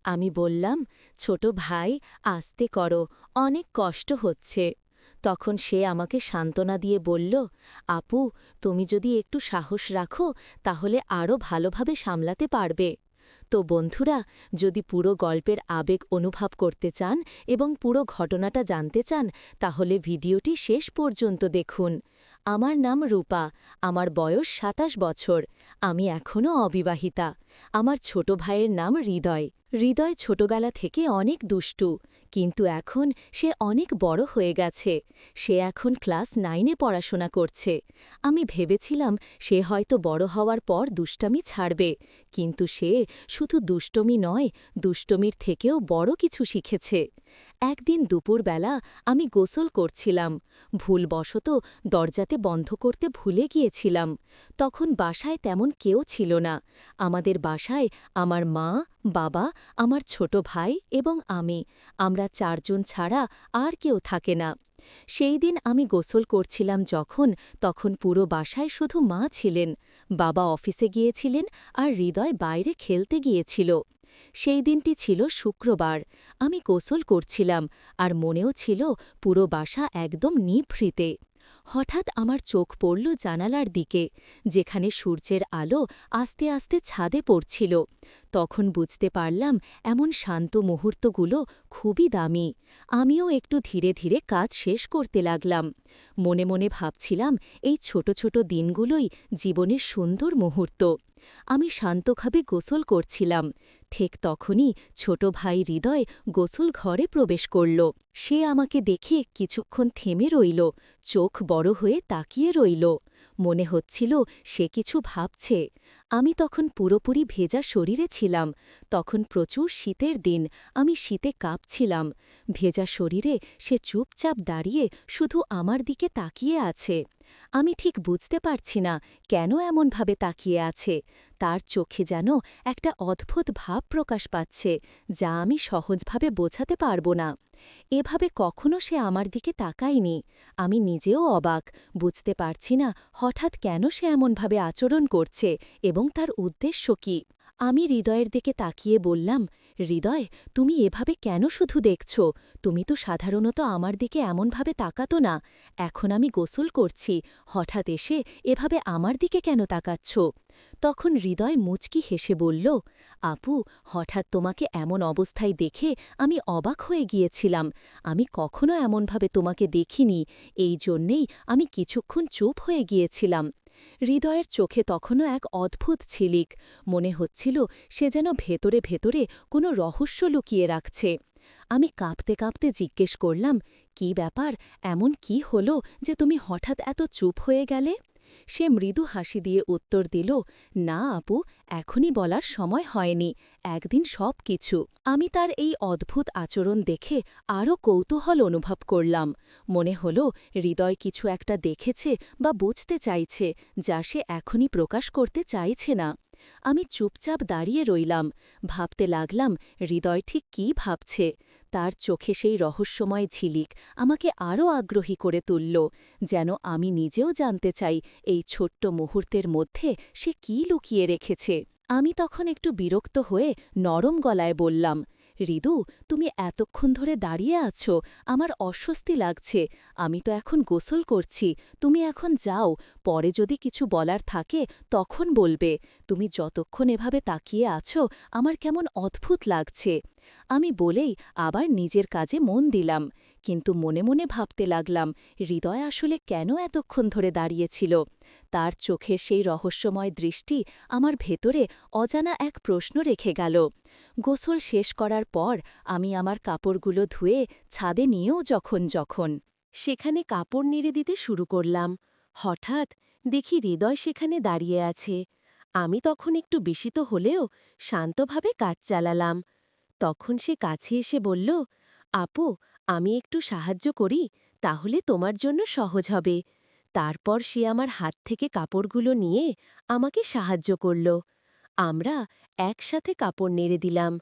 আমি বললাম, ছোট ভাই, আস্তে করো, অনেক কষ্ট হচ্ছে। তখন সে আমাকে সান্ত্বনা দিয়ে বলল, আপু, তুমি যদি একটু সাহস রাখো তাহলে আরও ভালোভাবে সামলাতে পারবে। তো বন্ধুরা, যদি পুরো গল্পের আবেগ অনুভব করতে চান এবং পুরো ঘটনাটা জানতে চান, তাহলে ভিডিওটি শেষ পর্যন্ত দেখুন। আমার নাম রূপা, আমার বয়স ২৭ বছর, আমি এখনও অবিবাহিতা। আমার ছোট ভাইয়ের নাম হৃদয়। হৃদয় ছোটবেলা থেকে অনেক দুষ্টু, কিন্তু এখন সে অনেক বড় হয়ে গেছে। সে এখন ক্লাস 9-এ পড়াশোনা করছে। আমি ভেবেছিলাম সে হয়তো বড় হওয়ার পর দুষ্টামি ছাড়বে, কিন্তু সে শুধু দুষ্টমি নয়, দুষ্টমির থেকেও বড় কিছু শিখেছে। একদিন দুপুরবেলা আমি গোসল করছিলাম, ভুলবশত দরজাতে বন্ধ করতে ভুলে গিয়েছিলাম। তখন বাসায় তেমন কেউ ছিল না। আমাদের বাসায় আমার মা, বাবা, আমার ছোট ভাই এবং আমরা 4 জন ছাড়া আর কেউ থাকে না। সেই দিন আমি গোসল করছিলাম তখন পুরো বাসায় শুধু মা ছিলেন, বাবা অফিসে গিয়েছিলেন আর হৃদয় বাইরে খেলতে গিয়েছিল। সেই দিনটি ছিল শুক্রবার। আমি গোসল করছিলাম আর মনেও ছিল পুরো বাসা একদম নিভৃতে। হঠাৎ আমার চোখ পড়ল জানালার দিকে, যেখানে সূর্যের আলো আস্তে আস্তে ছাদে পড়ছিল। তখন বুঝতে পারলাম এমন শান্ত মুহূর্তগুলো খুবই দামি। আমিও একটু ধীরে ধীরে কাজ শেষ করতে লাগলাম। মনে মনে ভাবছিলাম, এই ছোট ছোট দিনগুলোই জীবনের সুন্দর মুহূর্ত। আমি শান্তভাবে গোসল করছিলাম। ঠিক তখনই ছোট ভাই হৃদয় গোসল ঘরে প্রবেশ করল। সে আমাকে দেখে কিছুক্ষণ থেমে রইল, চোখ বড় হয়ে তাকিয়ে রইল। মনে হচ্ছিল সে কিছু ভাবছে। আমি তখন পুরোপুরি ভেজা শরীরে ছিলাম। তখন প্রচুর শীতের দিন, আমি শীতে কাঁপছিলাম। ভেজা শরীরে সে চুপচাপ দাঁড়িয়ে শুধু আমার দিকে তাকিয়ে আছে। আমি ঠিক বুঝতে পারছি না কেন এমনভাবে তাকিয়ে আছে। তার চোখে যেন একটা অদ্ভুত ভাব প্রকাশ পাচ্ছে, যা আমি সহজভাবে বোঝাতে পারব না। এভাবে কখনো সে আমার দিকে তাকায়নি। আমি নিজেও অবাক, বুঝতে পারছি না হঠাৎ কেন সে এমনভাবে আচরণ করছে এবং তার উদ্দেশ্য কী। আমি হৃদয়ের দিকে তাকিয়ে বললাম, হৃদয়, তুমি এভাবে কেন শুধু দেখছ? তুমি তো সাধারণত আমার দিকে এমনভাবে তাকাতো না। এখন আমি গোসল করছি, হঠাৎ এসে এভাবে আমার দিকে কেন তাকাচ্ছ? তখন হৃদয় মুচকি হেসে বলল, আপু, হঠাৎ তোমাকে এমন অবস্থায় দেখে আমি অবাক হয়ে গিয়েছিলাম। আমি কখনো এমনভাবে তোমাকে দেখিনি, এই জন্যেই আমি কিছুক্ষণ চুপ হয়ে গিয়েছিলাম। হৃদয়ের চোখে তখনও এক অদ্ভুত ঝিলিক, মনে হচ্ছিল সে যেন ভেতরে ভেতরে কোনো রহস্য লুকিয়ে রাখছে। আমি কাঁপতে কাঁপতে জিজ্ঞেস করলাম, কি ব্যাপার, এমন কি হলো যে তুমি হঠাৎ এত চুপ হয়ে গেলে? সে মৃদু হাসি দিয়ে উত্তর দিল, না আপু, এখনই বলার সময় হয়নি, একদিন সব কিছু। আমি তার এই অদ্ভুত আচরণ দেখে আরও কৌতূহল অনুভব করলাম। মনে হল হৃদয় কিছু একটা দেখেছে বা বুঝতে চাইছে, যা সে এখনই প্রকাশ করতে চাইছে না। আমি চুপচাপ দাঁড়িয়ে রইলাম, ভাবতে লাগলাম হৃদয় ঠিক কী ভাবছে। তার চোখে সেই রহস্যময় ঝিলিক আমাকে আরও আগ্রহী করে তুলল, যেন আমি নিজেও জানতে চাই এই ছোট্ট মুহূর্তের মধ্যে সে কী লুকিয়ে রেখেছে। আমি তখন একটু বিরক্ত হয়ে নরম গলায় বললাম, হৃদু, তুমি এতক্ষণ ধরে দাঁড়িয়ে আছো, আমার অস্বস্তি লাগছে। আমি তো এখন গোসল করছি, তুমি এখন যাও, পরে যদি কিছু বলার থাকে তখন বলবে। তুমি যতক্ষণ এভাবে তাকিয়ে আছো আমার কেমন অদ্ভুত লাগছে। আমি বলেই আবার নিজের কাজে মন দিলাম, কিন্তু মনে মনে ভাবতে লাগলাম হৃদয় আসলে কেন এতক্ষণ ধরে দাঁড়িয়েছিল। তার চোখের সেই রহস্যময় দৃষ্টি আমার ভেতরে অজানা এক প্রশ্ন রেখে গেল। গোসল শেষ করার পর আমি আমার কাপড়গুলো ধুয়ে ছাদে নিয়েও যখন সেখানে কাপড় নেড়ে দিতে শুরু করলাম, হঠাৎ দেখি হৃদয় সেখানে দাঁড়িয়ে আছে। আমি তখন একটু বিস্মিত হলেও শান্তভাবে কাজ চালালাম। তখন সে কাছে এসে বলল, আপু, আমি একটু সাহায্য করি, তাহলে তোমার জন্য সহজ হবে। তারপর সে আমার হাত থেকে কাপড়গুলো নিয়ে আমাকে সাহায্য করল। আমরা একসাথে কাপড় নেড়ে দিলাম।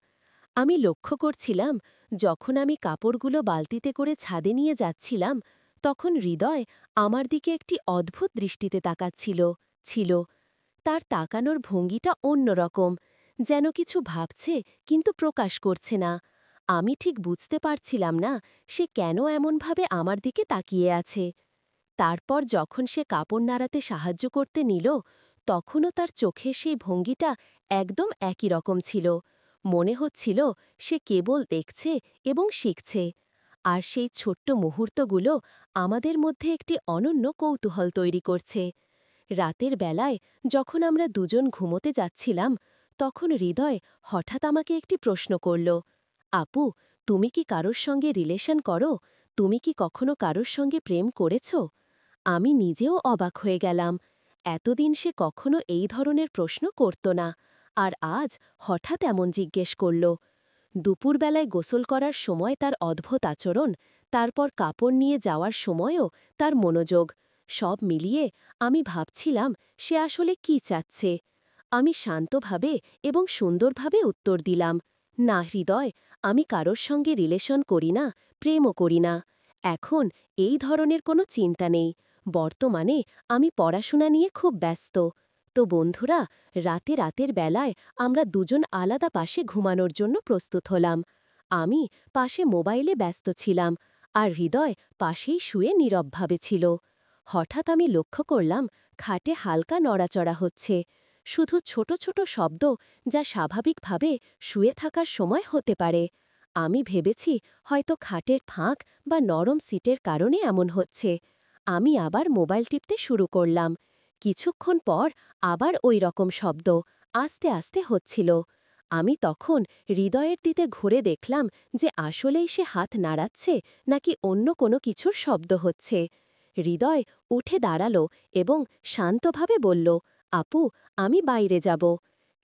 আমি লক্ষ্য করছিলাম, যখন আমি কাপড়গুলো বালতিতে করে ছাদে নিয়ে যাচ্ছিলাম, তখন হৃদয় আমার দিকে একটি অদ্ভুত দৃষ্টিতে তাকাচ্ছিল। তার তাকানোর ভঙ্গিটা অন্যরকম, যেন কিছু ভাবছে কিন্তু প্রকাশ করছে না। আমি ঠিক বুঝতে পারছিলাম না সে কেন এমনভাবে আমার দিকে তাকিয়ে আছে। তারপর যখন সে কাপড় নাড়াতে সাহায্য করতে নিল, তখনও তার চোখের সেই ভঙ্গিটা একদম একই রকম ছিল। মনে হচ্ছিল সে কেবল দেখছে এবং শিখছে। আর সেই ছোট্ট মুহূর্তগুলো আমাদের মধ্যে একটি অনন্য কৌতূহল তৈরি করছে। রাতের বেলায় যখন আমরা দুজন ঘুমোতে যাচ্ছিলাম, তখন হৃদয় হঠাৎ আমাকে একটি প্রশ্ন করল, আপু, তুমি কি কারোর সঙ্গে রিলেশন করো? তুমি কি কখনো কারোর সঙ্গে প্রেম করেছ? আমি নিজেও অবাক হয়ে গেলাম। এতদিন সে কখনো এই ধরনের প্রশ্ন করত না, আর আজ হঠাৎ এমন জিজ্ঞেস করল। দুপুরবেলায় গোসল করার সময় তার অদ্ভুত আচরণ, তারপর কাপড় নিয়ে যাওয়ার সময়ও তার মনোযোগ, সব মিলিয়ে আমি ভাবছিলাম সে আসলে কি চাচ্ছে। আমি শান্তভাবে এবং সুন্দরভাবে উত্তর দিলাম, না হৃদয়, আমি কারোর সঙ্গে রিলেশন করি না, প্রেমও করি না। এখন এই ধরনের কোনো চিন্তা নেই। বর্তমানে আমি পড়াশোনা নিয়ে খুব ব্যস্ত। তো বন্ধুরা, রাতের বেলায় আমরা দুজন আলাদা পাশে ঘুমানোর জন্য প্রস্তুত হলাম। আমি পাশে মোবাইলে ব্যস্ত ছিলাম, আর হৃদয় পাশেই শুয়ে নীরবভাবে ছিল। হঠাৎ আমি লক্ষ্য করলাম খাটে হালকা নড়াচড়া হচ্ছে, শুধু ছোট ছোট শব্দ, যা স্বাভাবিকভাবে শুয়ে থাকার সময় হতে পারে। আমি ভেবেছি হয়তো খাটের ফাঁক বা নরম সিটের কারণে এমন হচ্ছে। আমি আবার মোবাইল টিপতে শুরু করলাম। কিছুক্ষণ পর আবার ওই রকম শব্দ আস্তে আস্তে হচ্ছিল। আমি তখন হৃদয়ের দিকে ঘুরে দেখলাম যে আসলেই সে হাত নাড়াচ্ছে নাকি অন্য কোনো কিছুর শব্দ হচ্ছে। হৃদয় উঠে দাঁড়ালো এবং শান্তভাবে বলল, আপু, আমি বাইরে যাব।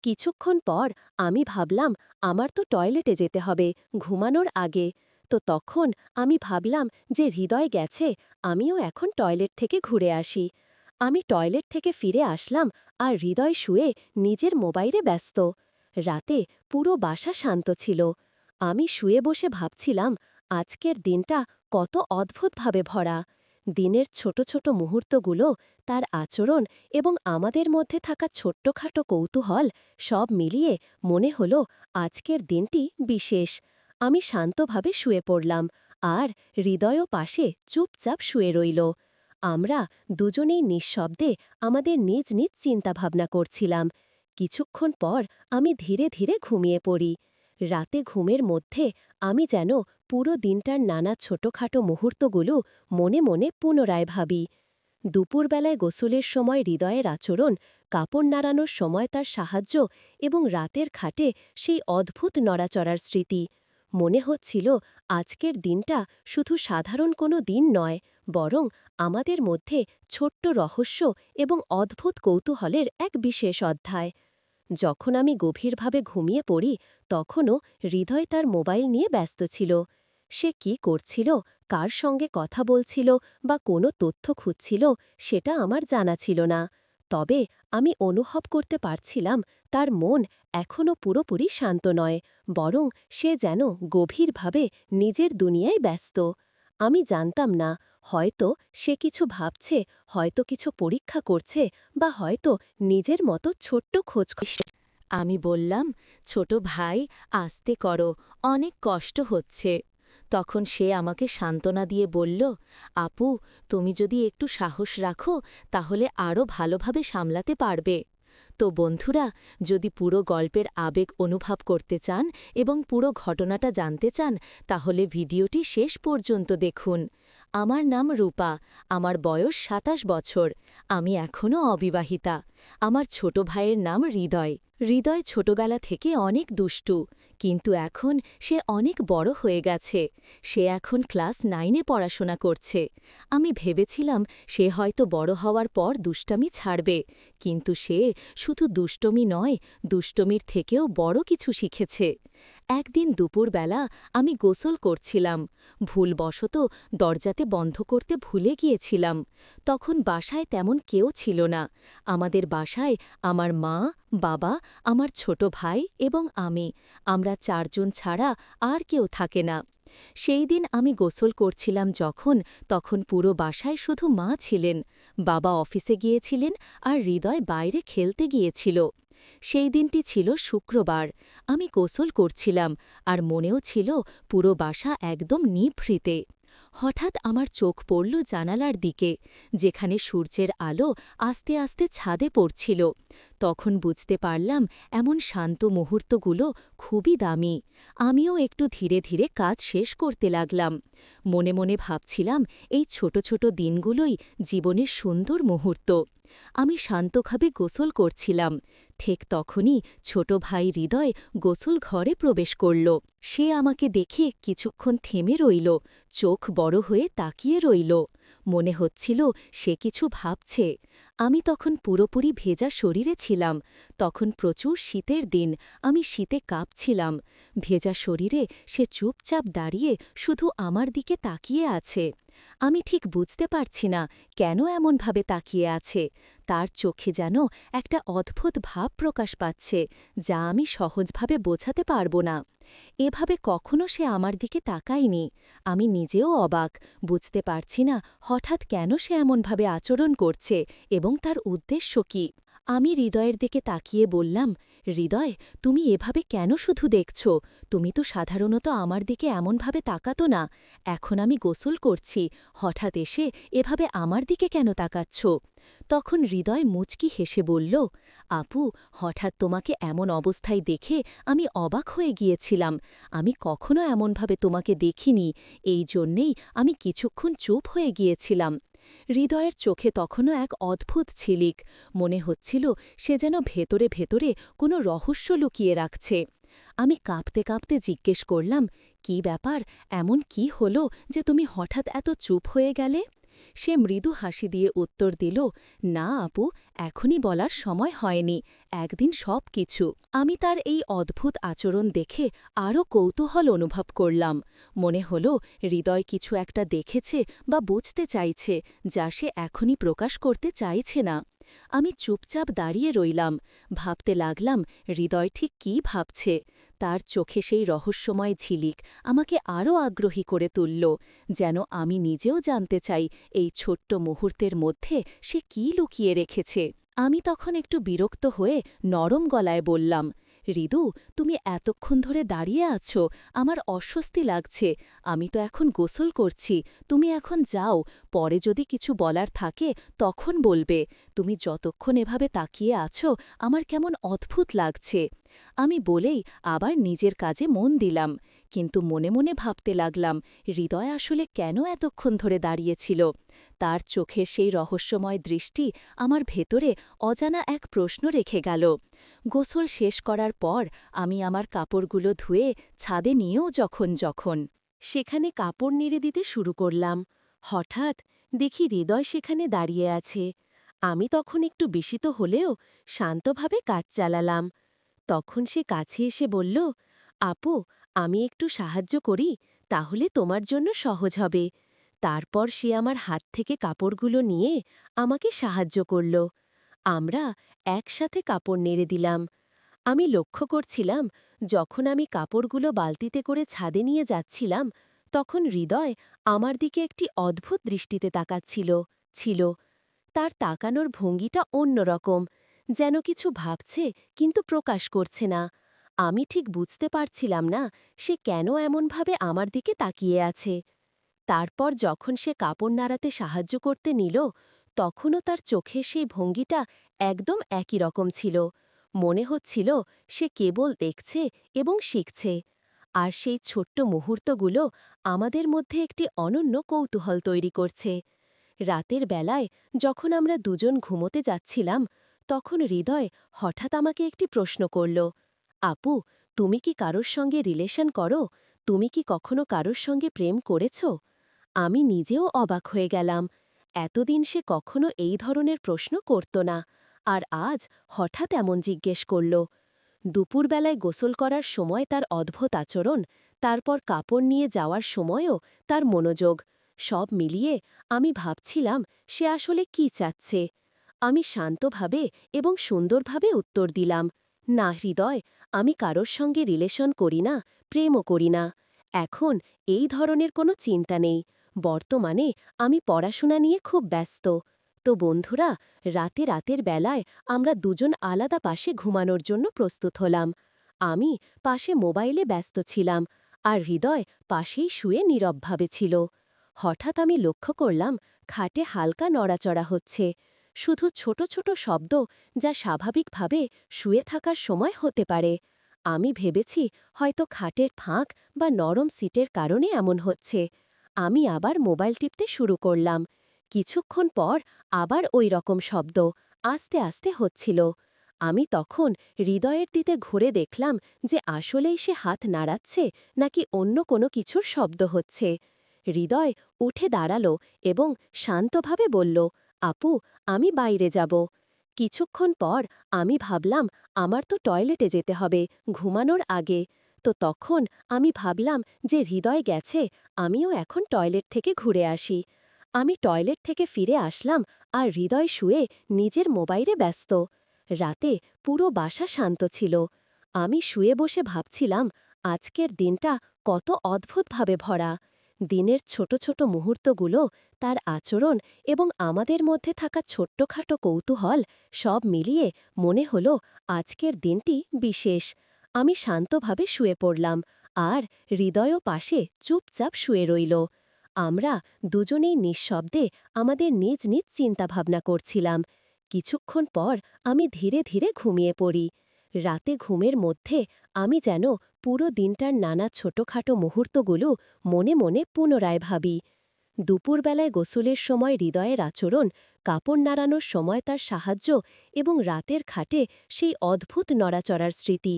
কিছুক্ষণ পর আমি ভাবলাম আমার তো টয়লেটে যেতে হবে ঘুমানোর আগে। তো তখন আমি ভাবলাম যে হৃদয় গেছে, আমিও এখন টয়লেট থেকে ঘুরে আসি। আমি টয়লেট থেকে ফিরে আসলাম, আর হৃদয় শুয়ে নিজের মোবাইলে ব্যস্ত। রাতে পুরো বাসা শান্ত ছিল। আমি শুয়ে বসে ভাবছিলাম আজকের দিনটা কত অদ্ভুতভাবে ভরা। দিনের ছোট ছোট মুহূর্তগুলো, তার আচরণ এবং আমাদের মধ্যে থাকা ছোট্টখাটো কৌতূহল, সব মিলিয়ে মনে হল আজকের দিনটি বিশেষ। আমি শান্তভাবে শুয়ে পড়লাম, আর হৃদয়ও পাশে চুপচাপ শুয়ে রইল। আমরা দুজনেই নিঃশব্দে আমাদের নিজ নিজ চিন্তাভাবনা করছিলাম। কিছুক্ষণ পর আমি ধীরে ধীরে ঘুমিয়ে পড়ি। রাতে ঘুমের মধ্যে আমি যেন পুরো দিনটার নানা ছোটখাটো মুহূর্তগুলো মনে মনে পুনরায় ভাবি। দুপুরবেলায় গোসলের সময় হৃদয়ের আচরণ, কাপড় নাড়ানোর সময় তার সাহায্য এবং রাতের খাটে সেই অদ্ভুত নড়াচড়ার স্মৃতি। মনে হচ্ছিল আজকের দিনটা শুধু সাধারণ কোনো দিন নয়, বরং আমাদের মধ্যে ছোট্ট রহস্য এবং অদ্ভুত কৌতূহলের এক বিশেষ অধ্যায়। যখন আমি গভীরভাবে ঘুমিয়ে পড়ি, তখনও হৃদয় তার মোবাইল নিয়ে ব্যস্ত ছিল। সে কি করছিল, কার সঙ্গে কথা বলছিল বা কোনো তথ্য খুঁজছিল, সেটা আমার জানা ছিল না। তবে আমি অনুভব করতে পারছিলাম তার মন এখনও পুরোপুরি শান্ত নয়, বরং সে যেন গভীরভাবে নিজের দুনিয়ায় ব্যস্ত। আমি জানতাম না, হয়তো সে কিছু ভাবছে, হয়তো কিছু পরীক্ষা করছে, বা হয়তো নিজের মতো ছোট্ট খোঁজ। আমি বললাম, ছোট ভাই, আস্তে করো, অনেক কষ্ট হচ্ছে। তখন সে আমাকে সান্ত্বনা দিয়ে বলল, আপু, তুমি যদি একটু সাহস রাখো তাহলে আরও ভালোভাবে সামলাতে পারবে। তো বন্ধুরা, যদি পুরো গল্পের আবেগ অনুভব করতে চান এবং পুরো ঘটনাটা জানতে চান, তাহলে ভিডিওটি শেষ পর্যন্ত দেখুন। আমার নাম রূপা, আমার বয়স ২৭ বছর, আমি এখনও অবিবাহিতা। আমার ছোট ভাইয়ের নাম হৃদয়। হৃদয় ছোটবেলা থেকে অনেক দুষ্টু, কিন্তু এখন সে অনেক বড় হয়ে গেছে। সে এখন ক্লাস 9-এ পড়াশোনা করছে। আমি ভেবেছিলাম সে হয়তো বড় হওয়ার পর দুষ্টামি ছাড়বে, কিন্তু সে শুধু দুষ্টমি নয়, দুষ্টমির থেকেও বড় কিছু শিখেছে। একদিন দুপুরবেলা আমি গোসল করছিলাম, ভুলবশত দরজাতে বন্ধ করতে ভুলে গিয়েছিলাম। তখন বাসায় তেমন কেউ ছিল না। আমাদের বাসায় আমার মা, বাবা, আমার ছোট ভাই এবং আমরা 4 জন ছাড়া আর কেউ থাকে না। সেই দিন আমি গোসল করছিলাম তখন পুরো বাসায় শুধু মা ছিলেন, বাবা অফিসে গিয়েছিলেন, আর হৃদয় বাইরে খেলতে গিয়েছিল। সেই দিনটি ছিল শুক্রবার। আমি গোসল করছিলাম, আর মনেও ছিল পুরো বাসা একদম নিভৃতে। হঠাৎ আমার চোখ পড়ল জানালার দিকে, যেখানে সূর্যের আলো আস্তে আস্তে ছাদে পড়ছিল। তখন বুঝতে পারলাম এমন শান্ত মুহূর্তগুলো খুবই দামি। আমিও একটু ধীরে ধীরে কাজ শেষ করতে লাগলাম। মনে মনে ভাবছিলাম, এই ছোট ছোট দিনগুলোই জীবনের সুন্দর মুহূর্ত। আমি শান্তভাবে গোসল করছিলাম। ঠিক তখনই ছোট ভাই হৃদয় গোসল ঘরে প্রবেশ করল। সে আমাকে দেখে কিছুক্ষণ থেমে রইল, চোখ বড় হয়ে তাকিয়ে রইল। মনে হচ্ছিল সে কিছু ভাবছে। আমি তখন পুরোপুরি ভেজা শরীরে ছিলাম। তখন প্রচুর শীতের দিন, আমি শীতে কাঁপছিলাম। ভেজা শরীরে সে চুপচাপ দাঁড়িয়ে শুধু আমার দিকে তাকিয়ে আছে। আমি ঠিক বুঝতে পারছি না কেন এমনভাবে তাকিয়ে আছে। তার চোখে যেন একটা অদ্ভুত ভাব প্রকাশ পাচ্ছে, যা আমি সহজভাবে বোঝাতে পারব না। এভাবে কখনো সে আমার দিকে তাকায়নি। আমি নিজেও অবাক, বুঝতে পারছি না হঠাৎ কেন সে এমনভাবে আচরণ করছে এবং তার উদ্দেশ্য কী। আমি হৃদয়ের দিকে তাকিয়ে বললাম, হৃদয়, তুমি এভাবে কেন শুধু দেখছ? তুমি তো সাধারণত আমার দিকে এমনভাবে তাকাতো না। এখন আমি গোসল করছি, হঠাৎ এসে এভাবে আমার দিকে কেন তাকাচ্ছ? তখন হৃদয় মুচকি হেসে বলল, আপু, হঠাৎ তোমাকে এমন অবস্থায় দেখে আমি অবাক হয়ে গিয়েছিলাম। আমি কখনো এমনভাবে তোমাকে দেখিনি, এই জন্যেই আমি কিছুক্ষণ চুপ হয়ে গিয়েছিলাম। হৃদয়ের চোখে তখনও এক অদ্ভুত ঝিলিক। মনে হচ্ছিল সে যেন ভেতরে ভেতরে কোনো রহস্য লুকিয়ে রাখছে। আমি কাঁপতে কাঁপতে জিজ্ঞেস করলাম, কি ব্যাপার, এমন কি হলো যে তুমি হঠাৎ এত চুপ হয়ে গেলে? সে মৃদু হাসি দিয়ে উত্তর দিল, না আপু, এখনই বলার সময় হয়নি, একদিন সব কিছু। আমি তার এই অদ্ভুত আচরণ দেখে আরও কৌতূহল অনুভব করলাম। মনে হল হৃদয় কিছু একটা দেখেছে বা বুঝতে চাইছে, যা সে এখনই প্রকাশ করতে চাইছে না। আমি চুপচাপ দাঁড়িয়ে রইলাম, ভাবতে লাগলাম হৃদয় ঠিক কী ভাবছে। তার চোখে সেই রহস্যময় ঝিলিক আমাকে আরও আগ্রহী করে তুলল, যেন আমি নিজেও জানতে চাই এই ছোট্ট মুহূর্তের মধ্যে সে কী লুকিয়ে রেখেছে। আমি তখন একটু বিরক্ত হয়ে নরম গলায় বললাম, হৃদু, তুমি এতক্ষণ ধরে দাঁড়িয়ে আছো, আমার অস্বস্তি লাগছে। আমি তো এখন গোসল করছি, তুমি এখন যাও, পরে যদি কিছু বলার থাকে তখন বলবে। তুমি যতক্ষণ এভাবে তাকিয়ে আছো আমার কেমন অদ্ভুত লাগছে। আমি বলেই আবার নিজের কাজে মন দিলাম, কিন্তু মনে মনে ভাবতে লাগলাম হৃদয় আসলে কেন এতক্ষণ ধরে দাঁড়িয়েছিল। তার চোখের সেই রহস্যময় দৃষ্টি আমার ভেতরে অজানা এক প্রশ্ন রেখে গেল। গোসল শেষ করার পর আমি আমার কাপড়গুলো ধুয়ে ছাদে নিয়েও যখন সেখানে কাপড় নেড়ে দিতে শুরু করলাম, হঠাৎ দেখি হৃদয় সেখানে দাঁড়িয়ে আছে। আমি তখন একটু বিস্মিত হলেও শান্তভাবে কাজ চালালাম। তখন সে কাছে এসে বলল, আপু, আমি একটু সাহায্য করি, তাহলে তোমার জন্য সহজ হবে। তারপর সে আমার হাত থেকে কাপড়গুলো নিয়ে আমাকে সাহায্য করল। আমরা একসাথে কাপড় নেড়ে দিলাম। আমি লক্ষ্য করছিলাম, যখন আমি কাপড়গুলো বালতিতে করে ছাদে নিয়ে যাচ্ছিলাম, তখন হৃদয় আমার দিকে একটি অদ্ভুত দৃষ্টিতে ছিল। তার তাকানোর ভঙ্গিটা অন্যরকম, যেন কিছু ভাবছে কিন্তু প্রকাশ করছে না। আমি ঠিক বুঝতে পারছিলাম না সে কেন এমনভাবে আমার দিকে তাকিয়ে আছে। তারপর যখন সে কাপড় নাড়াতে সাহায্য করতে নিল, তখনও তার চোখে সেই ভঙ্গিটা একদম একই রকম ছিল। মনে হচ্ছিল সে কেবল দেখছে এবং শিখছে। আর সেই ছোট্ট মুহূর্তগুলো আমাদের মধ্যে একটি অনন্য কৌতূহল তৈরি করছে। রাতের বেলায় যখন আমরা দুজন ঘুমোতে যাচ্ছিলাম, তখন হৃদয় হঠাৎ আমাকে একটি প্রশ্ন করল, আপু, তুমি কি কারোর সঙ্গে রিলেশন করো? তুমি কি কখনো কারোর সঙ্গে প্রেম করেছ? আমি নিজেও অবাক হয়ে গেলাম। এতদিন সে কখনো এই ধরনের প্রশ্ন করত না, আর আজ হঠাৎ এমন জিজ্ঞেস করল। দুপুরবেলায় গোসল করার সময় তার অদ্ভুত আচরণ, তারপর কাপড় নিয়ে যাওয়ার সময়ও তার মনোযোগ, সব মিলিয়ে আমি ভাবছিলাম সে আসলে কি চাচ্ছে। আমি শান্তভাবে এবং সুন্দরভাবে উত্তর দিলাম, না হৃদয়, আমি কারোর সঙ্গে রিলেশন করি না, প্রেমও করি না। এখন এই ধরনের কোনো চিন্তা নেই। বর্তমানে আমি পড়াশোনা নিয়ে খুব ব্যস্ত। তো বন্ধুরা, রাতের বেলায় আমরা দুজন আলাদা পাশে ঘুমানোর জন্য প্রস্তুত হলাম। আমি পাশে মোবাইলে ব্যস্ত ছিলাম, আর হৃদয় পাশেই শুয়ে নীরবভাবে ছিল। হঠাৎ আমি লক্ষ্য করলাম খাটে হালকা নড়াচড়া হচ্ছে, শুধু ছোট ছোট শব্দ, যা স্বাভাবিকভাবে শুয়ে থাকার সময় হতে পারে। আমি ভেবেছি হয়তো খাটের ফাঁক বা নরম সিটের কারণে এমন হচ্ছে। আমি আবার মোবাইল টিপতে শুরু করলাম। কিছুক্ষণ পর আবার ওই রকম শব্দ আস্তে আস্তে হচ্ছিল। আমি তখন হৃদয়ের দিকে ঘুরে দেখলাম যে আসলেই সে হাত নাড়াচ্ছে নাকি অন্য কোনো কিছুর শব্দ হচ্ছে। হৃদয় উঠে দাঁড়ালো এবং শান্তভাবে বলল, আপু, আমি বাইরে যাব। কিছুক্ষণ পর আমি ভাবলাম আমার তো টয়লেটে যেতে হবে ঘুমানোর আগে। তো তখন আমি ভাবলাম যে হৃদয় গেছে, আমিও এখন টয়লেট থেকে ঘুরে আসি। আমি টয়লেট থেকে ফিরে আসলাম, আর হৃদয় শুয়ে নিজের মোবাইলে ব্যস্ত। রাতে পুরো বাসা শান্ত ছিল। আমি শুয়ে বসে ভাবছিলাম আজকের দিনটা কত অদ্ভুতভাবে ভরা। দিনের ছোট ছোট মুহূর্তগুলো, তার আচরণ এবং আমাদের মধ্যে থাকা ছোট্টখাটো কৌতূহল, সব মিলিয়ে মনে হলো আজকের দিনটি বিশেষ। আমি শান্তভাবে শুয়ে পড়লাম, আর হৃদয়ও পাশে চুপচাপ শুয়ে রইল। আমরা দুজনেই নিঃশব্দে আমাদের নিজ নিজ চিন্তাভাবনা করছিলাম। কিছুক্ষণ পর আমি ধীরে ধীরে ঘুমিয়ে পড়ি। রাতে ঘুমের মধ্যে আমি যেন পুরো দিনটার নানা ছোটখাটো মুহূর্তগুলো মনে মনে পুনরায় ভাবি। দুপুরবেলায় গোসলের সময় হৃদয়ের আচরণ, কাপড় নাড়ানোর সময় তার সাহায্য এবং রাতের খাটে সেই অদ্ভুত নড়াচড়ার স্মৃতি।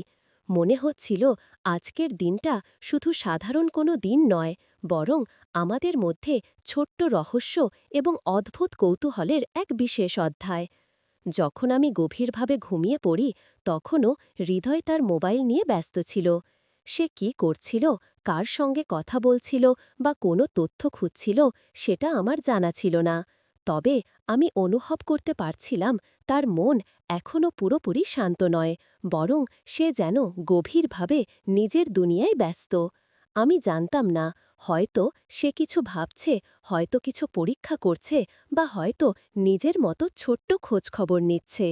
মনে হচ্ছিল আজকের দিনটা শুধু সাধারণ কোনো দিন নয়, বরং আমাদের মধ্যে ছোট্ট রহস্য এবং অদ্ভুত কৌতূহলের এক বিশেষ অধ্যায়। যখন আমি গভীরভাবে ঘুমিয়ে পড়ি, তখনও হৃদয় তার মোবাইল নিয়ে ব্যস্ত ছিল। সে কি করছিল, কার সঙ্গে কথা বলছিল বা কোনো তথ্য খুঁজছিল, সেটা আমার জানা ছিল না। তবে আমি অনুভব করতে পারছিলাম তার মন এখনও পুরোপুরি শান্ত নয়, বরং সে যেন গভীরভাবে নিজের দুনিয়ায় ব্যস্ত। আমি জানতাম না, হয়তো সে কিছু ভাবছে, হয়তো কিছু পরীক্ষা করছে, বা হয়তো নিজের মতো ছোট্ট খোঁজখবর নিচ্ছে।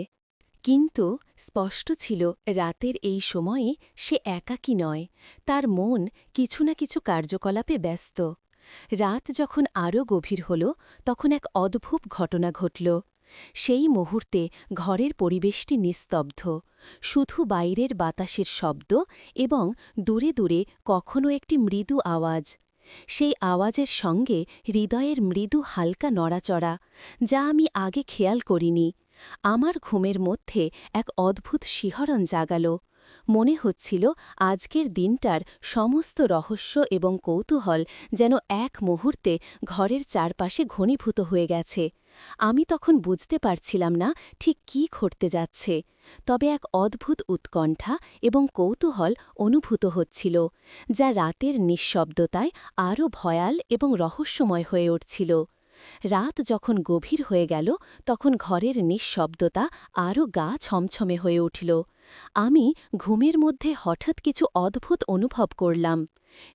কিন্তু স্পষ্ট ছিল রাতের এই সময়ে সে একাকী নয়, তার মন কিছু না কিছু কার্যকলাপে ব্যস্ত। রাত যখন আরও গভীর হল, তখন এক অদ্ভুত ঘটনা ঘটল। সেই মুহূর্তে ঘরের পরিবেশটি নিস্তব্ধ, শুধু বাইরের বাতাসের শব্দ এবং দূরে দূরে কখনো একটি মৃদু আওয়াজ। সেই আওয়াজের সঙ্গে হৃদয়ের মৃদু হালকা নড়াচড়া, যা আমি আগে খেয়াল করিনি। আমার ঘুমের মধ্যে এক অদ্ভুত শিহরণ জাগাল। মনে হচ্ছিল আজকের দিনটার সমস্ত রহস্য এবং কৌতূহল যেন এক মুহূর্তে ঘরের চারপাশে ঘনীভূত হয়ে গেছে। আমি তখন বুঝতে পারছিলাম না ঠিক কী ঘটতে যাচ্ছে, তবে এক অদ্ভুত উৎকণ্ঠা এবং কৌতূহল অনুভূত হচ্ছিল, যা রাতের নিঃশব্দতায় আরও ভয়াল এবং রহস্যময় হয়ে উঠছিল। রাত যখন গভীর হয়ে গেল, তখন ঘরের নিঃশব্দতা আরও গা ছমছমে হয়ে উঠল। আমি ঘুমের মধ্যে হঠাৎ কিছু অদ্ভুত অনুভব করলাম।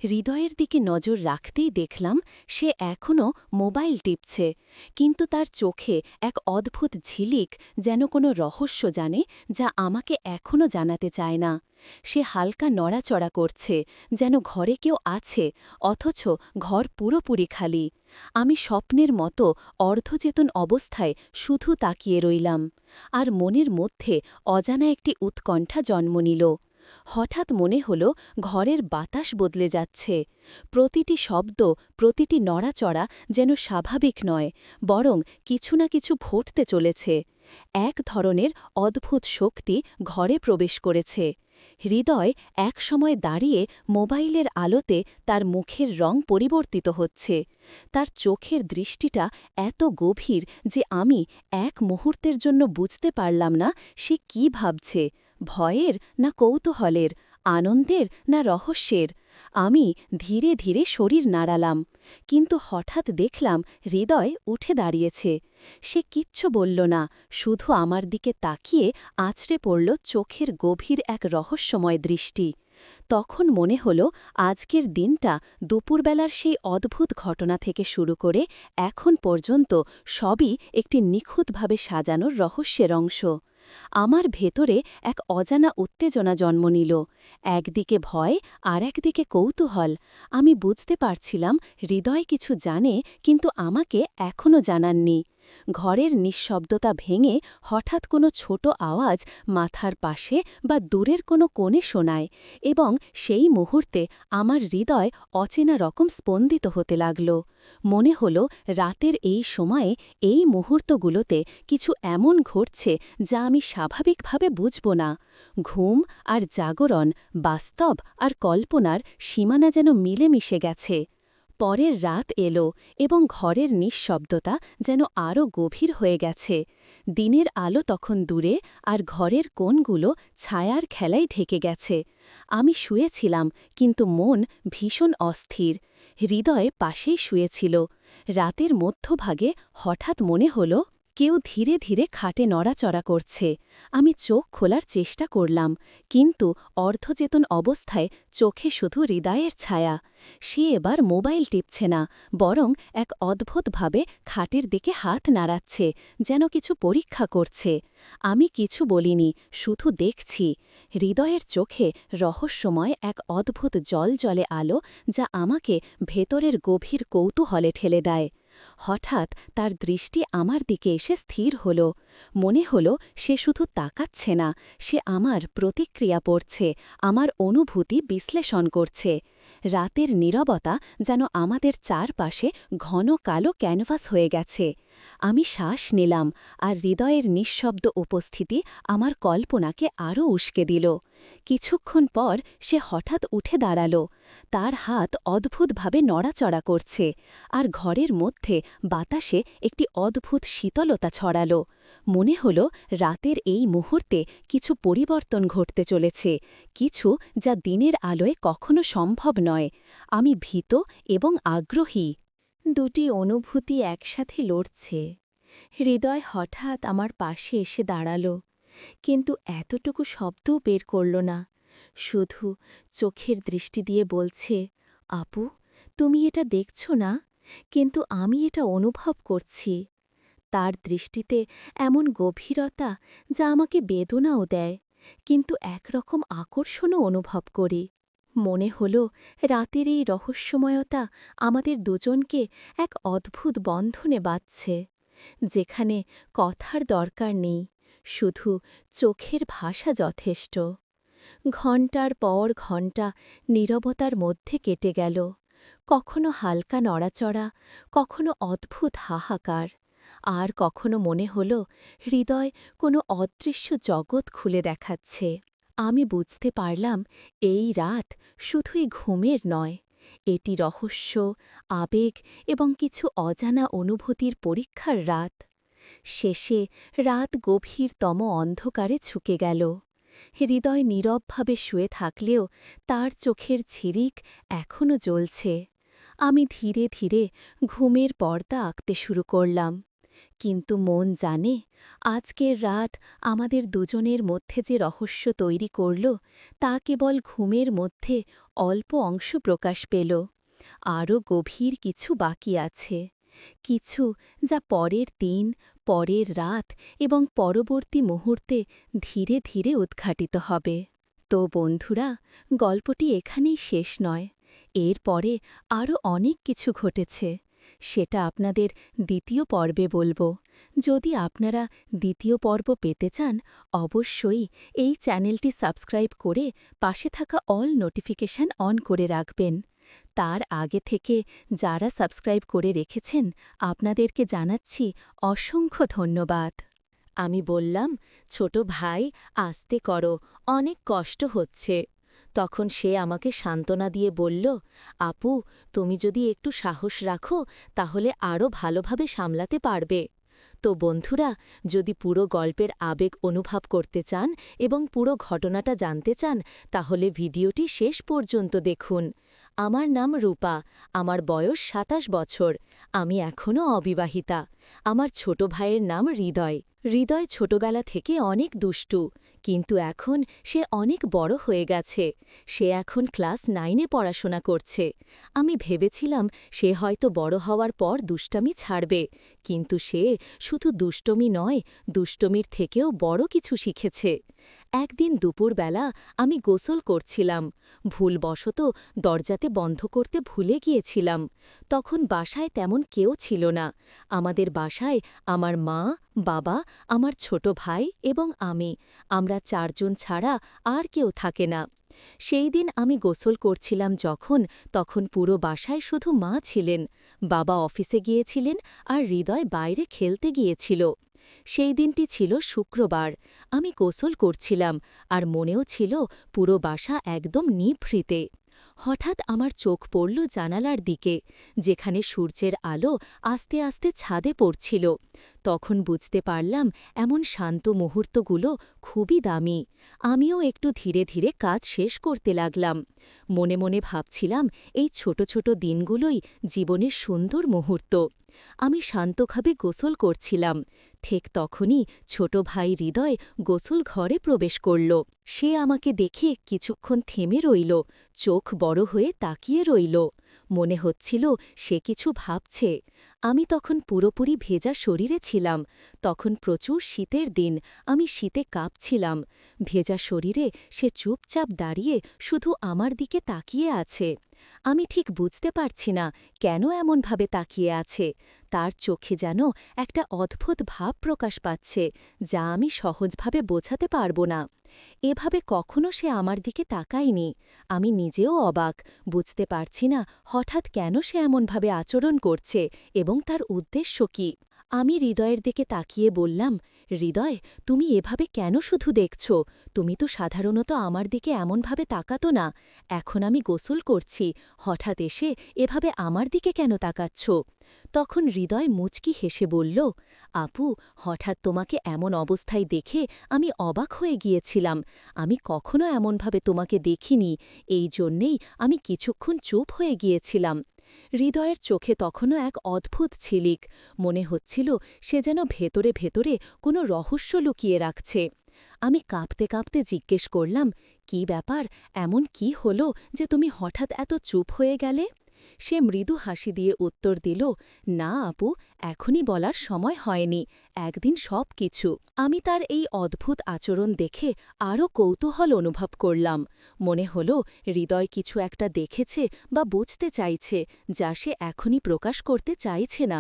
হৃদয়ের দিকে নজর রাখতেই দেখলাম সে এখনও মোবাইল টিপছে, কিন্তু তার চোখে এক অদ্ভুত ঝিলিক, যেন কোনো রহস্য জানে যা আমাকে এখনও জানাতে চায় না। সে হালকা নড়াচড়া করছে, যেন ঘরে কেউ আছে, অথচ ঘর পুরোপুরি খালি। আমি স্বপ্নের মতো অর্ধচেতন অবস্থায় শুধু তাকিয়ে রইলাম, আর মনের মধ্যে অজানা একটি উৎকণ্ঠা জন্ম নিল। হঠাৎ মনে হল ঘরের বাতাস বদলে যাচ্ছে। প্রতিটি শব্দ, প্রতিটি নড়াচড়া যেন স্বাভাবিক নয়, বরং কিছু না কিছু ঘটতে চলেছে। এক ধরনের অদ্ভুত শক্তি ঘরে প্রবেশ করেছে। হৃদয় একসময় দাঁড়িয়ে মোবাইলের আলোতে তার মুখের রং পরিবর্তিত হচ্ছে। তার চোখের দৃষ্টিটা এত গভীর যে আমি এক মুহূর্তের জন্য বুঝতে পারলাম না সে কি ভাবছে, ভয়ের না কৌতূহলের, আনন্দের না রহস্যের। আমি ধীরে ধীরে শরীর নাড়ালাম, কিন্তু হঠাৎ দেখলাম হৃদয় উঠে দাঁড়িয়েছে। সে কিচ্ছু বলল না, শুধু আমার দিকে তাকিয়ে আছড়ে পড়ল চোখের গভীর এক রহস্যময় দৃষ্টি। তখন মনে হল আজকের দিনটা দুপুরবেলার সেই অদ্ভুত ঘটনা থেকে শুরু করে এখন পর্যন্ত সবই একটি নিখুঁতভাবে সাজানোর রহস্যের অংশ। আমার ভেতরে এক অজানা উত্তেজনা জন্ম নিল, একদিকে ভয় আর একদিকে কৌতূহল। আমি বুঝতে পারছিলাম হৃদয় কিছু জানে, কিন্তু আমাকে এখনও জানাননি। ঘরের নিঃশব্দতা ভেঙে হঠাৎ কোনো ছোট আওয়াজ মাথার পাশে বা দূরের কোনো কোণে শোনায়, এবং সেই মুহূর্তে আমার হৃদয় অচেনা রকম স্পন্দিত হতে লাগল। মনে হল রাতের এই সময়ে, এই মুহূর্তগুলোতে কিছু এমন ঘটছে যা আমি স্বাভাবিকভাবে বুঝব না। ঘুম আর জাগরণ, বাস্তব আর কল্পনার সীমানা যেন মিলেমিশে গেছে। পরের রাত এলো এবং ঘরের নিঃশব্দতা যেন আরও গভীর হয়ে গেছে। দিনের আলো তখন দূরে, আর ঘরের কোণগুলো ছায়ার খেলায় ঢেকে গেছে। আমি শুয়েছিলাম, কিন্তু মন ভীষণ অস্থির। হৃদয় পাশেই শুয়েছিল। রাতের মধ্যভাগে হঠাৎ মনে হল কেউ ধীরে ধীরে খাটে নড়াচড়া করছে। আমি চোখ খোলার চেষ্টা করলাম, কিন্তু অর্ধচেতন অবস্থায় চোখে শুধু হৃদয়ের ছায়া। সে এবার মোবাইল টিপছে না, বরং এক অদ্ভুতভাবে খাটের দিকে হাত নাড়াচ্ছে, যেন কিছু পরীক্ষা করছে। আমি কিছু বলিনি, শুধু দেখছি। হৃদয়ের চোখে রহস্যময় এক অদ্ভুত জলজলে আলো, যা আমাকে ভেতরের গভীর কৌতূহলে ঠেলে দেয়। হঠাৎ তার দৃষ্টি আমার দিকে এসে স্থির হল। মনে হল সে শুধু তাকাচ্ছে না, সে আমার প্রতিক্রিয়া পড়ছে, আমার অনুভূতি বিশ্লেষণ করছে। রাতের নীরবতা যেন আমাদের চারপাশে ঘন কালো ক্যানভাস হয়ে গেছে। আমি শ্বাস নিলাম, আর হৃদয়ের নিঃশব্দ উপস্থিতি আমার কল্পনাকে আরও উস্কে দিল। কিছুক্ষণ পর সে হঠাৎ উঠে দাঁড়াল। তার হাত অদ্ভুতভাবে নড়াচড়া করছে, আর ঘরের মধ্যে বাতাসে একটি অদ্ভুত শীতলতা ছড়াল। মনে হল রাতের এই মুহূর্তে কিছু পরিবর্তন ঘটতে চলেছে, কিছু যা দিনের আলোয় কখনো সম্ভব নয়। আমি ভীত এবং আগ্রহী। দুটি অনুভূতি একসাথে লড়ছে। হৃদয় হঠাৎ আমার পাশে এসে দাঁড়াল, কিন্তু এতটুকু শব্দও বের করল না। শুধু চোখের দৃষ্টি দিয়ে বলছে, আপু, তুমি এটা দেখছ না, কিন্তু আমি এটা অনুভব করছি। তার দৃষ্টিতে এমন গভীরতা যা আমাকে বেদনাও দেয়, কিন্তু একরকম আকর্ষণও অনুভব করি। মনে হল রাতের এই রহস্যময়তা আমাদের দুজনকে এক অদ্ভুত বন্ধনে বাঁধছে, যেখানে কথার দরকার নেই, শুধু চোখের ভাষা যথেষ্ট। ঘণ্টার পর ঘণ্টা নীরবতার মধ্যে কেটে গেল, কখনো হালকা নড়াচড়া, কখনো অদ্ভুত হাহাকার, আর কখনো মনে হল হৃদয় কোনো অদৃশ্য জগৎ খুলে দেখাচ্ছে। আমি বুঝতে পারলাম এই রাত শুধুই ঘুমের নয়, এটি রহস্য, আবেগ এবং কিছু অজানা অনুভূতির পরীক্ষার রাত। শেষে রাত গভীরতম অন্ধকারে ঝুঁকে গেল। হৃদয় নীরবভাবে শুয়ে থাকলেও তার চোখের ঝিরিক এখনও জ্বলছে। আমি ধীরে ধীরে ঘুমের পর্দা আঁকতে শুরু করলাম, কিন্তু মন জানে আজকের রাত আমাদের দুজনের মধ্যে যে রহস্য তৈরি করল, তা কেবল ঘুমের মধ্যে অল্প অংশ প্রকাশ পেল। আরও গভীর কিছু বাকি আছে, কিছু যা পরের দিন, পরের রাত এবং পরবর্তী মুহূর্তে ধীরে ধীরে উদ্ঘাটিত হবে। তো বন্ধুরা, গল্পটি এখানেই শেষ নয়। এর পরে আরও অনেক কিছু ঘটেছে, সেটা আপনাদের দ্বিতীয় পর্বে বলবো। যদি আপনারা দ্বিতীয় পর্ব পেতে চান, অবশ্যই এই চ্যানেলটি সাবস্ক্রাইব করে পাশে থাকা অল নোটিফিকেশন অন করে রাখবেন। তার আগে থেকে যারা সাবস্ক্রাইব করে রেখেছেন, আপনাদেরকে জানাচ্ছি অসংখ্য ধন্যবাদ। আমি বললাম, ছোট ভাই, আস্তে করো, অনেক কষ্ট হচ্ছে। তখন সে আমাকে সান্ত্বনা দিয়ে বলল, আপু, তুমি যদি একটু সাহস রাখো, তাহলে আরও ভালোভাবে সামলাতে পারবে। তো বন্ধুরা, যদি পুরো গল্পের আবেগ অনুভব করতে চান এবং পুরো ঘটনাটা জানতে চান, তাহলে ভিডিওটি শেষ পর্যন্ত দেখুন। আমার নাম রূপা, আমার বয়স ২৭ বছর। আমি এখনও অবিবাহিতা। আমার ছোট ভাইয়ের নাম হৃদয়। হৃদয় ছোটবেলা থেকে অনেক দুষ্টু, কিন্তু এখন সে অনেক বড় হয়ে গেছে। সে এখন ক্লাস 9-এ পড়াশোনা করছে। আমি ভেবেছিলাম সে হয়তো বড় হওয়ার পর দুষ্টামি ছাড়বে, কিন্তু সে শুধু দুষ্টমি নয়, দুষ্টমির থেকেও বড় কিছু শিখেছে। একদিন দুপুরবেলা আমি গোসল করছিলাম। ভুলবশত দরজাতে বন্ধ করতে ভুলে গিয়েছিলাম। তখন বাসায় তেমন কেউ ছিল না। আমাদের বাসায় আমার মা, বাবা, আমার ছোট ভাই এবং আমরা 4 জন ছাড়া আর কেউ থাকে না। সেই দিন আমি গোসল করছিলাম তখন পুরো বাসায় শুধু মা ছিলেন। বাবা অফিসে গিয়েছিলেন আর হৃদয় বাইরে খেলতে গিয়েছিল। সেই দিনটি ছিল শুক্রবার। আমি গোসল করছিলাম আর মনেও ছিল পুরো বাসা একদম নিভৃতে। হঠাৎ আমার চোখ পড়ল জানালার দিকে, যেখানে সূর্যের আলো আস্তে আস্তে ছাদে পড়ছিল। তখন বুঝতে পারলাম এমন শান্ত মুহূর্তগুলো খুবই দামি। আমিও একটু ধীরে ধীরে কাজ শেষ করতে লাগলাম। মনে মনে ভাবছিলাম এই ছোট ছোট দিনগুলোই জীবনের সুন্দর মুহূর্ত। আমি শান্তভাবে গোসল করছিলাম। ঠিক তখনই ছোট ভাই হৃদয় গোসল ঘরে প্রবেশ করল। সে আমাকে দেখে কিছুক্ষণ থেমে রইল, চোখ বড় হয়ে তাকিয়ে রইল। মনে হচ্ছিল সে কিছু ভাবছে। আমি তখন পুরোপুরি ভেজা শরীরে ছিলাম। তখন প্রচুর শীতের দিন, আমি শীতে কাঁপছিলাম। ভেজা শরীরে সে চুপচাপ দাঁড়িয়ে শুধু আমার দিকে তাকিয়ে আছে। আমি ঠিক বুঝতে পারছি না কেন এমনভাবে তাকিয়ে আছে। তার চোখে যেন একটা অদ্ভুত ভাব প্রকাশ পাচ্ছে, যা আমি সহজভাবে বোঝাতে পারব না। এভাবে কখনো সে আমার দিকে তাকায়নি। আমি নিজেও অবাক, বুঝতে পারছি না হঠাৎ কেন সে এমনভাবে আচরণ করছে এবং তার উদ্দেশ্য কী। আমি হৃদয়ের দিকে তাকিয়ে বললাম, হৃদয়, তুমি এভাবে কেন শুধু দেখছ? তুমি তো সাধারণত আমার দিকে এমনভাবে তাকাতো না। এখন আমি গোসল করছি, হঠাৎ এসে এভাবে আমার দিকে কেন তাকাচ্ছ? তখন হৃদয় মুচকি হেসে বলল, আপু, হঠাৎ তোমাকে এমন অবস্থায় দেখে আমি অবাক হয়ে গিয়েছিলাম। আমি কখনো এমনভাবে তোমাকে দেখিনি, এই জন্যেই আমি কিছুক্ষণ চুপ হয়ে গিয়েছিলাম। হৃদয়ের চোখে তখনও এক অদ্ভুত ঝিলিক। মনে হচ্ছিল সে যেন ভেতরে ভেতরে কোনো রহস্য লুকিয়ে রাখছে। আমি কাঁপতে কাঁপতে জিজ্ঞেস করলাম, কি ব্যাপার, এমন কি হলো যে তুমি হঠাৎ এত চুপ হয়ে গেলে? সে মৃদু হাসি দিয়ে উত্তর দিল, না আপু, এখনই বলার সময় হয়নি, একদিন সব কিছু। আমি তার এই অদ্ভুত আচরণ দেখে আরও কৌতূহল অনুভব করলাম। মনে হল হৃদয় কিছু একটা দেখেছে বা বুঝতে চাইছে, যা সে এখনই প্রকাশ করতে চাইছে না।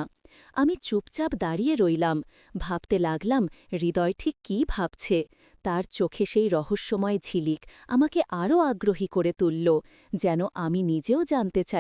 আমি চুপচাপ দাঁড়িয়ে রইলাম, ভাবতে লাগলাম হৃদয় ঠিক কী ভাবছে। তার চোখে সেই রহস্যময় ঝিলিক আমাকে আরও আগ্রহী করে তুলল, যেন আমি নিজেও জানতে চাই